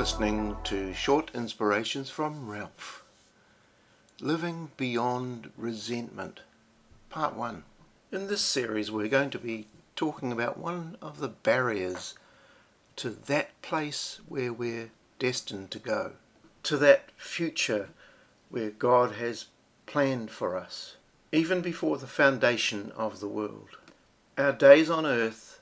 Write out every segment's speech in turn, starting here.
listening to short inspirations from Ralph. Living Beyond Resentment, Part 1. In this series we're going to be talking about one of the barriers to that place where we're destined to go, to that future where God has planned for us, even before the foundation of the world. Our days on earth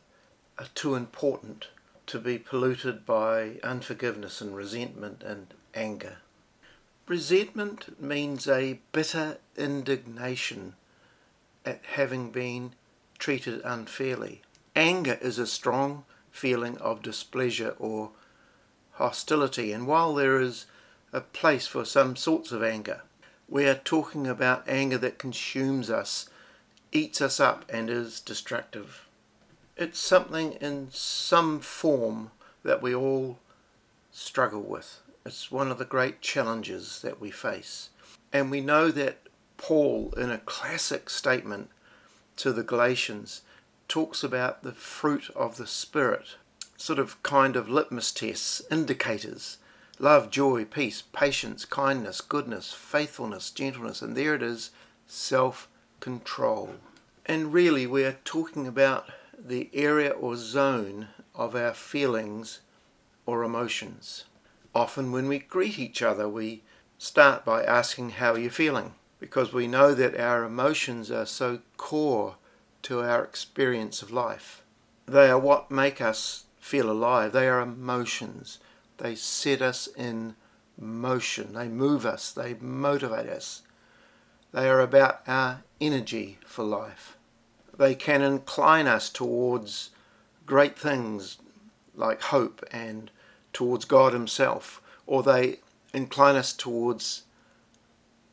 are too important to be polluted by unforgiveness and resentment and anger. Resentment means a bitter indignation at having been treated unfairly. Anger is a strong feeling of displeasure or hostility, and while there is a place for some sorts of anger, we are talking about anger that consumes us, eats us up, and is destructive. It's something in some form that we all struggle with. It's one of the great challenges that we face. And we know that Paul, in a classic statement to the Galatians, talks about the fruit of the Spirit, kind of litmus tests, indicators: love, joy, peace, patience, kindness, goodness, faithfulness, gentleness, and there it is, self-control. And really we are talking about the area or zone of our feelings or emotions. Often when we greet each other, we start by asking, how are you feeling? Because we know that our emotions are so core to our experience of life. They are what make us feel alive. They are emotions. They set us in motion. They move us. They motivate us. They are about our energy for life. They can incline us towards great things like hope and towards God Himself, or they incline us towards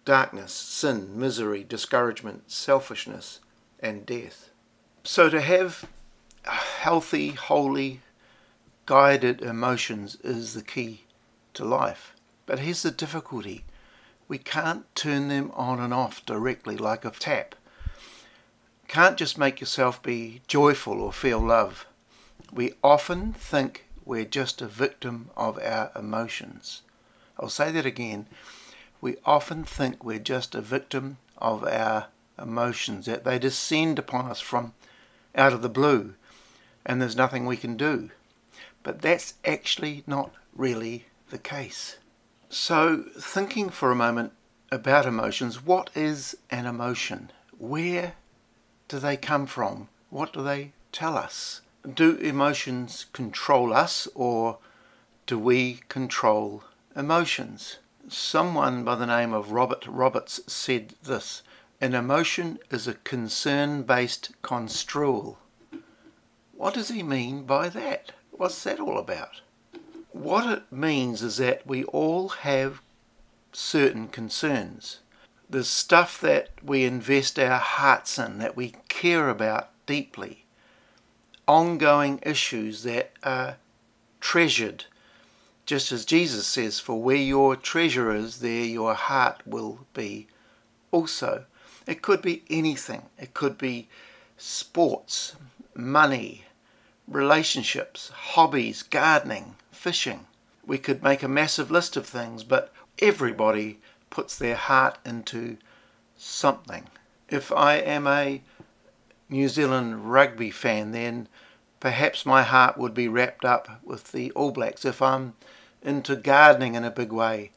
darkness, sin, misery, discouragement, selfishness, and death. So to have healthy, holy, guided emotions is the key to life. But here's the difficulty. We can't turn them on and off directly like a tap. Can't just make yourself be joyful or feel love. We often think we're just a victim of our emotions. I'll say that again. We often think we're just a victim of our emotions, that they descend upon us from out of the blue and there's nothing we can do. But that's actually not really the case. So, thinking for a moment about emotions, what is an emotion? Where do they come from? What do they tell us? Do emotions control us, or do we control emotions? Someone by the name of Robert Roberts said this: an emotion is a concern-based construal. What does he mean by that? What's that all about? What it means is that we all have certain concerns. There's stuff that we invest our hearts in, that we care about deeply. Ongoing issues that are treasured. Just as Jesus says, for where your treasure is, there your heart will be also. It could be anything. It could be sports, money, relationships, hobbies, gardening, fishing. We could make a massive list of things, but everybody puts their heart into something. If I am a New Zealand rugby fan, then perhaps my heart would be wrapped up with the All Blacks. If I'm into gardening in a big way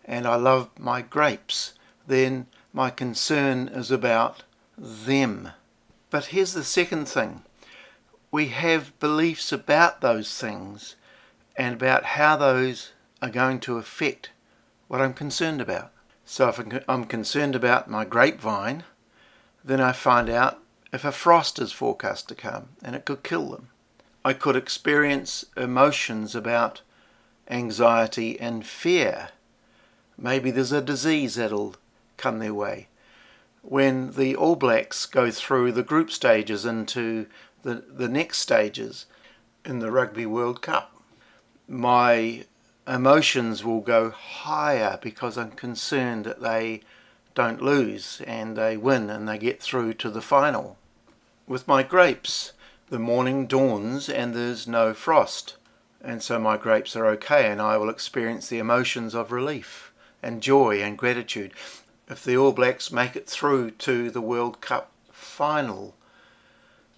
and I love my grapes, then my concern is about them. But here's the second thing. We have beliefs about those things and about how those are going to affect what I'm concerned about. So if I'm concerned about my grapevine, then I find out if a frost is forecast to come and it could kill them. I could experience emotions about anxiety and fear. Maybe there's a disease that'll come their way. When the All Blacks go through the group stages into the next stages in the Rugby World Cup, my emotions will go higher because I'm concerned that they don't lose and they win and they get through to the final. With my grapes, the morning dawns and there's no frost. and so my grapes are okay, and I will experience the emotions of relief and joy and gratitude. If the All Blacks make it through to the World Cup final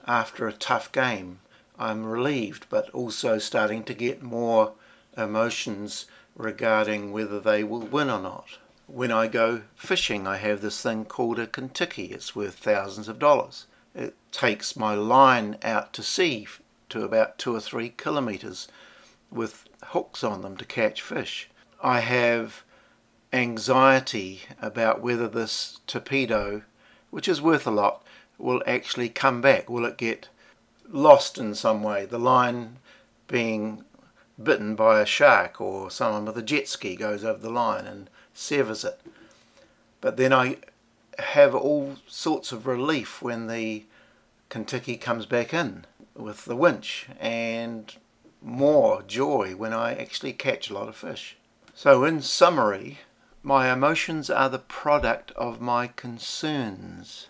after a tough game, I'm relieved, but also starting to get more emotions regarding whether they will win or not. When I go fishing, I have this thing called a Kentucky. It's worth thousands of dollars. It takes my line out to sea to about 2 or 3 kilometres with hooks on them to catch fish. I have anxiety about whether this torpedo, which is worth a lot, will actually come back. Will it get lost in some way? The line being bitten by a shark, or someone with a jet ski goes over the line and severs it. But then I have all sorts of relief when the Kentucky comes back in with the winch, and more joy when I actually catch a lot of fish. So in summary, my emotions are the product of my concerns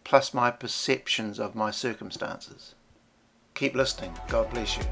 plus my perceptions of my circumstances. Keep listening. God bless you.